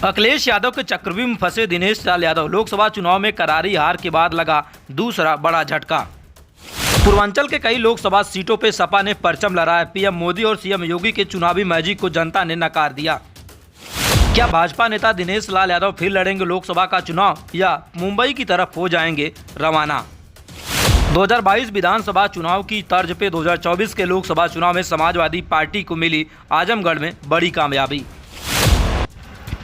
अखिलेश यादव के चक्रव्यूह में फंसे दिनेश लाल यादव, लोकसभा चुनाव में करारी हार के बाद लगा दूसरा बड़ा झटका। पूर्वांचल के कई लोकसभा सीटों पर सपा ने परचम लहराया। पीएम मोदी और सीएम योगी के चुनावी मैजिक को जनता ने नकार दिया। क्या भाजपा नेता दिनेश लाल यादव फिर लड़ेंगे लोकसभा का चुनाव या मुंबई की तरफ हो जाएंगे रवाना? 2022 विधानसभा चुनाव की तर्ज पे 2024 के लोकसभा चुनाव में समाजवादी पार्टी को मिली आजमगढ़ में बड़ी कामयाबी।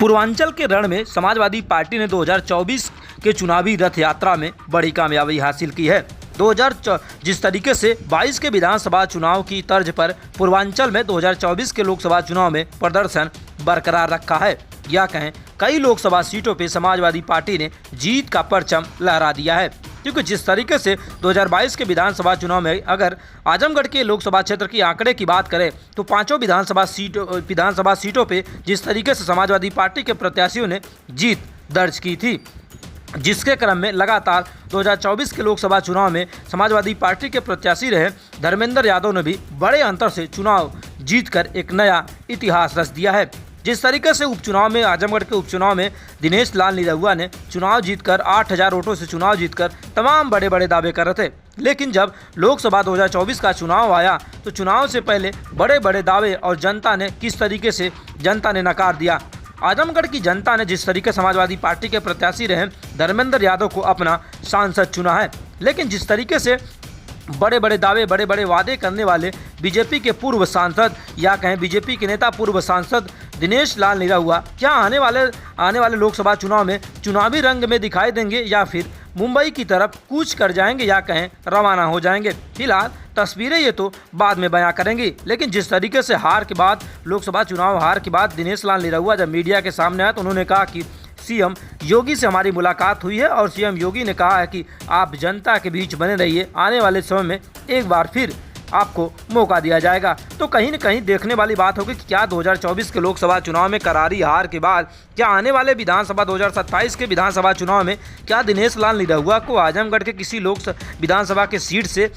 पूर्वांचल के रण में समाजवादी पार्टी ने 2024 के चुनावी रथ यात्रा में बड़ी कामयाबी हासिल की है। जिस तरीके से 22 के विधानसभा चुनाव की तर्ज पर पूर्वांचल में 2024 के लोकसभा चुनाव में प्रदर्शन बरकरार रखा है, या कहें कई लोकसभा सीटों पर समाजवादी पार्टी ने जीत का परचम लहरा दिया है। क्योंकि जिस तरीके से 2022 के विधानसभा चुनाव में अगर आजमगढ़ के लोकसभा क्षेत्र की आंकड़े की बात करें तो पांचों विधानसभा सीटों पे जिस तरीके से समाजवादी पार्टी के प्रत्याशियों ने जीत दर्ज की थी, जिसके क्रम में लगातार 2024 के लोकसभा चुनाव में समाजवादी पार्टी के प्रत्याशी रहे धर्मेंद्र यादव ने भी बड़े अंतर से चुनाव जीतकर एक नया इतिहास रच दिया है। जिस तरीके से उपचुनाव में आजमगढ़ के उपचुनाव में दिनेश लाल निरहुआ ने चुनाव जीतकर 8000 वोटों से चुनाव जीतकर तमाम बड़े बड़े दावे कर रहे थे, लेकिन जब लोकसभा 2024 का चुनाव आया तो चुनाव से पहले बड़े बड़े दावे और जनता ने किस तरीके से नकार दिया। आजमगढ़ की जनता ने जिस तरीके समाजवादी पार्टी के प्रत्याशी रहे धर्मेंद्र यादव को अपना सांसद चुना है, लेकिन जिस तरीके से बड़े बड़े दावे बड़े बड़े वादे करने वाले बीजेपी के पूर्व सांसद या कहें बीजेपी के नेता पूर्व सांसद दिनेश लाल निरहुआ क्या आने वाले लोकसभा चुनाव में चुनावी रंग में दिखाई देंगे या फिर मुंबई की तरफ कूच कर जाएंगे या कहें रवाना हो जाएंगे? फिलहाल तस्वीरें ये तो बाद में बयां करेंगी, लेकिन जिस तरीके से हार के बाद लोकसभा चुनाव हार के बाद दिनेश लाल निरहुआ जब मीडिया के सामने आए तो उन्होंने कहा कि सीएम योगी से हमारी मुलाकात हुई है और सीएम योगी ने कहा है कि आप जनता के बीच बने रहिए, आने वाले समय में एक बार फिर आपको मौका दिया जाएगा। तो कहीं न कहीं देखने वाली बात होगी कि क्या 2024 के लोकसभा चुनाव में करारी हार के बाद क्या आने वाले विधानसभा 2027 के विधानसभा चुनाव में क्या दिनेश लाल निरहुआ को आजमगढ़ के किसी विधानसभा के सीट से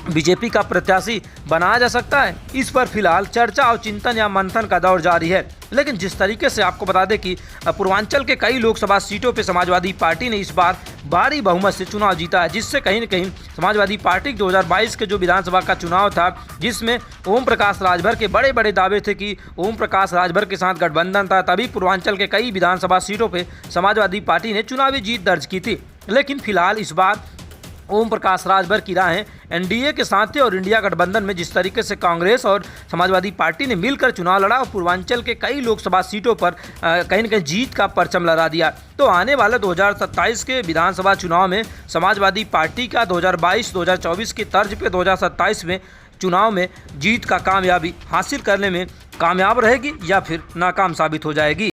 बीजेपी का प्रत्याशी बनाया जा सकता है? इस पर फिलहाल चर्चा और चिंतन या मंथन का दौर जारी है। लेकिन जिस तरीके से आपको बता दें कि पूर्वांचल के कई लोकसभा सीटों पर समाजवादी पार्टी ने इस बार भारी बहुमत से चुनाव जीता है, जिससे कहीं न कहीं समाजवादी पार्टी 2022 के जो विधानसभा का चुनाव था जिसमें ओम प्रकाश राजभर के बड़े बड़े दावे थे कि ओम प्रकाश राजभर के साथ गठबंधन था, तभी पूर्वांचल के कई विधानसभा सीटों पर समाजवादी पार्टी ने चुनावी जीत दर्ज की थी। लेकिन फिलहाल इस बार ओम प्रकाश राजभर की राहें एनडीए के साथ थे और इंडिया गठबंधन में जिस तरीके से कांग्रेस और समाजवादी पार्टी ने मिलकर चुनाव लड़ा और पूर्वांचल के कई लोकसभा सीटों पर कहीं न कहीं जीत का परचम लहरा दिया। तो आने वाले 2027 के विधानसभा चुनाव में समाजवादी पार्टी का 2022-2024 की तर्ज पे 2027 में चुनाव में जीत का कामयाबी हासिल करने में कामयाब रहेगी या फिर नाकाम साबित हो जाएगी।